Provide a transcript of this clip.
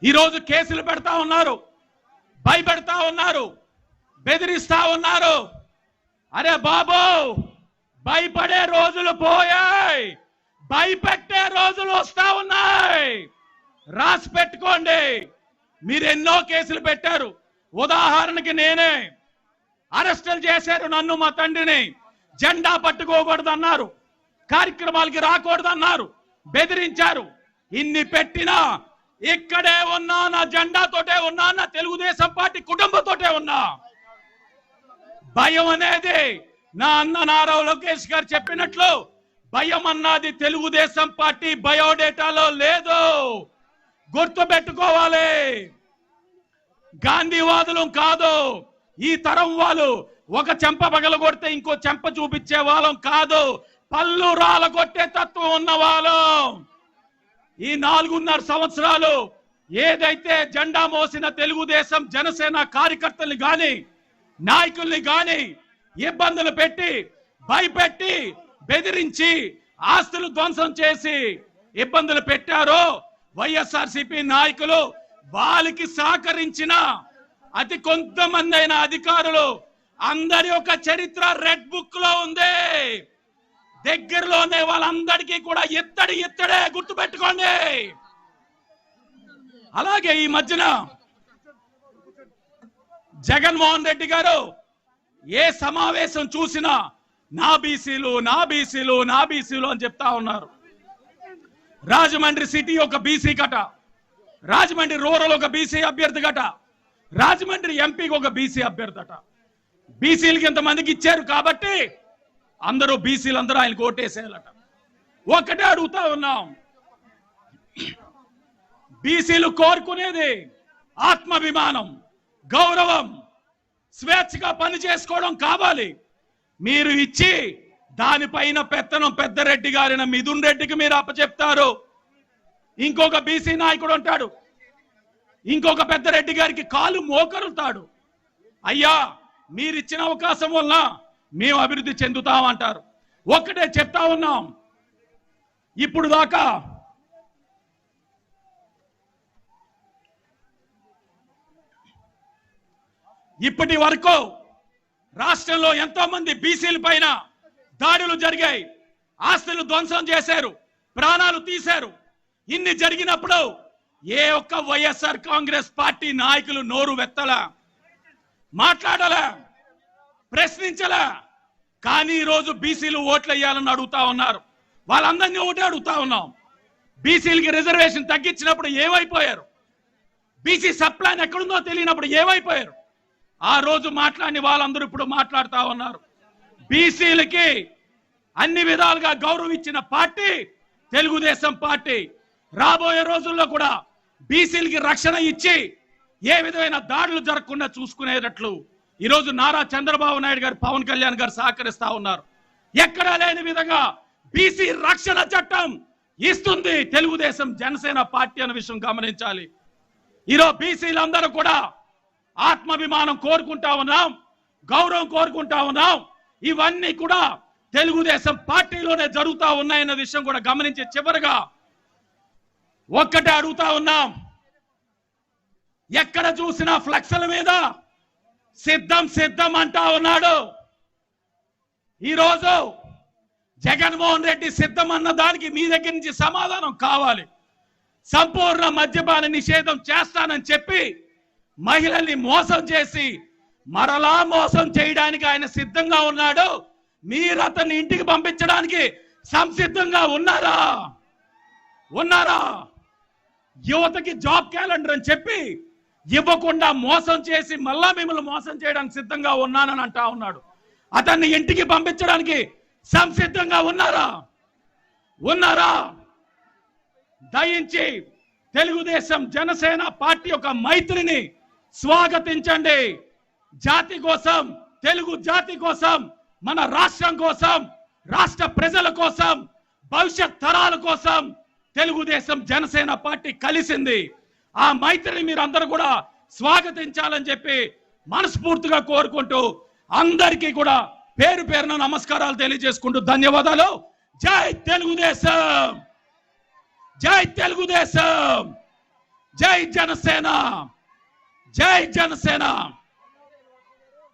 ఈరోజు కేసులు పెడతా ఉన్నారు, భయపెడతా ఉన్నారు, బెదిరిస్తా ఉన్నారు. అరే బాబు, భయపడే రోజులు పోయాయి, భయపెట్టే రోజులు వస్తా ఉన్నాయి. రాసి పెట్టుకోండి. మీరు ఎన్నో కేసులు పెట్టారు. ఉదాహరణకి నేనే అరెస్టులు చేశారు నన్ను, మా తండ్రిని. జెండా పట్టుకోకూడదు అన్నారు, కార్యక్రమాలకి రాకూడదు అన్నారు, బెదిరించారు. ఇన్ని పెట్టినా ఇక్కడే ఉన్నా, నా జెండాతోటే ఉన్నా, నా తెలుగుదేశం పార్టీ కుటుంబంతోటే ఉన్నా. భయం అనేది నా అన్న నారా లోకేష్ గారు చెప్పినట్లు భయం అన్నది తెలుగుదేశం పార్టీ బయోడేటాలో లేదు. గుర్తు పెట్టుకోవాలి. గాంధీవాదులు కాదు ఈ తరం వాళ్ళు. ఒక చెంప పగలగొడితే ఇంకో చెంప చూపించే వాళ్ళం కాదు, పళ్ళు రాలగొట్టే తత్వం ఉన్న వాళ్ళం. ఈ 4.5 సంవత్సరాలు ఏదైతే జెండా మోసిన తెలుగుదేశం జనసేన కార్యకర్తల్ని గాని నాయకుల్ని గాని ఇబ్బందులు పెట్టి, భయపెట్టి, బెదిరించి, ఆస్తులు ధ్వంసం చేసి ఇబ్బందులు పెట్టారో వైఎస్ఆర్సీపీ నాయకులు, వాళ్ళకి సహకరించిన అతి కొంతమంది అయిన అధికారులు అందరి ఒక చరిత్ర రెడ్ బుక్ లో ఉంది. దగ్గరలోనే వాళ్ళందరికీ కూడా ఇత్తడే గుర్తుపెట్టుకోండి. అలాగే ఈ మధ్యన జగన్మోహన్ రెడ్డి గారు ఏ సమావేశం చూసినా నా బీసీలు, నా బీసీలు, నా బీసీలు అని చెప్తా ఉన్నారు. రాజమండ్రి సిటీ ఒక బీసీ కట, రాజమండ్రి రూరల్ ఒక బీసీ అభ్యర్థి గట, రాజమండ్రి ఎంపీకి ఒక బీసీ అభ్యర్థి అట. బీసీలకి ఇంతమందికి ఇచ్చారు కాబట్టి అందరూ బీసీలు అందరూ ఆయనకు ఓటేసేయాలట. ఒక్కటే అడుగుతా ఉన్నాం, బీసీలు కోరుకునేది ఆత్మాభిమానం, గౌరవం, స్వేచ్ఛగా పని చేసుకోవడం కావాలి. మీరు ఇచ్చి దానిపైన పెత్తనం పెద్దరెడ్డి గారిన మిథున్ రెడ్డికి మీరు అప్పచెప్తారు. ఇంకొక బీసీ నాయకుడు ఉంటాడు, ఇంకొక పెద్దరెడ్డి గారికి కాలు మోకరుతాడు. అయ్యా, మీరిచ్చిన అవకాశం వల్ల మేము అభివృద్ధి చెందుతామంటారు. ఒక్కటే చెప్తా ఉన్నాం, ఇప్పుడు దాకా ఇప్పటి వరకు రాష్ట్రంలో ఎంతో మంది బీసీల పైన దాడులు జరిగాయి, ఆస్తులు ధ్వంసం చేశారు, ప్రాణాలు తీశారు. ఇన్ని జరిగినప్పుడు ఏ ఒక్క వైఎస్ఆర్ కాంగ్రెస్ పార్టీ నాయకులు నోరు వెత్తలా, మాట్లాడలా, ప్రశ్నించలా. కానీ ఈరోజు బీసీలు ఓట్లు వేయాలని అడుగుతా ఉన్నారు. వాళ్ళందరినీ ఒకటే అడుగుతా ఉన్నాం, బీసీలకి రిజర్వేషన్ తగ్గించినప్పుడు ఏమైపోయారు? బీసీ సప్లాన్ ఎక్కడుందో తెలియనప్పుడు ఏమైపోయారు? ఆ రోజు మాట్లాడిన వాళ్ళందరూ ఇప్పుడు మాట్లాడుతా ఉన్నారు. బీసీలకి అన్ని విధాలుగా గౌరవం ఇచ్చిన పార్టీ తెలుగుదేశం పార్టీ. రాబోయే రోజుల్లో కూడా బీసీలకి రక్షణ ఇచ్చి ఏ విధమైన దాడులు జరగకుండా చూసుకునేటట్లు ఈరోజు నారా చంద్రబాబు నాయుడు గారు, పవన్ కళ్యాణ్ గారు సహకరిస్తా ఉన్నారు. ఎక్కడా లేని విధంగా బీసీ రక్షణ చట్టం ఇస్తుంది తెలుగుదేశం జనసేన పార్టీ అనే విషయం గమనించాలి. ఈరోజు బీసీలందరూ కూడా ఆత్మాభిమానం కోరుకుంటా ఉన్నాం, గౌరవం కోరుకుంటా ఉన్నాం. ఇవన్నీ కూడా తెలుగుదేశం పార్టీలోనే జరుగుతూ ఉన్నాయన్న విషయం కూడా గమనించి చివరిగా ఒక్కటే అడుగుతా ఉన్నాం, ఎక్కడ చూసినా ఫ్లెక్స్ల మీద సిద్ధం సిద్ధం అంటా ఉన్నాడు. ఈరోజు జగన్మోహన్ రెడ్డి సిద్ధం అన్న దానికి మీ దగ్గర నుంచి సమాధానం కావాలి. సంపూర్ణ మద్యపాన నిషేధం చేస్తానని చెప్పి మహిళల్ని మోసం చేసి మరలా మోసం చేయడానికి ఆయన సిద్ధంగా ఉన్నాడు. మీరు అతన్ని ఇంటికి పంపించడానికి సంసిద్ధంగా ఉన్నారా? యువతకి జాబ్ క్యాలెండర్ అని చెప్పి ఇవ్వకుండా మోసం చేసి మళ్ళా మిమ్మల్ని మోసం చేయడానికి సిద్ధంగా ఉన్నానని అంటా ఉన్నాడు. అతన్ని ఇంటికి పంపించడానికి సంసిద్ధంగా ఉన్నారా? దయించి తెలుగుదేశం జనసేన పార్టీ యొక్క మైత్రిని స్వాగతించండి. జాతి కోసం, తెలుగు జాతి కోసం, మన రాష్ట్రం కోసం, రాష్ట్ర ప్రజల కోసం, భవిష్యత్ తరాల కోసం తెలుగుదేశం జనసేన పార్టీ కలిసింది. ఆ మైత్రిని మీరు అందరూ కూడా స్వాగతించాలని చెప్పి మనస్ఫూర్తిగా కోరుకుంటూ అందరికీ కూడా పేరు పేరున నమస్కారాలు తెలియజేసుకుంటూ ధన్యవాదాలు. జై తెలుగుదేశం, జై తెలుగుదేశం, జై జనసేన, జై జనసేన.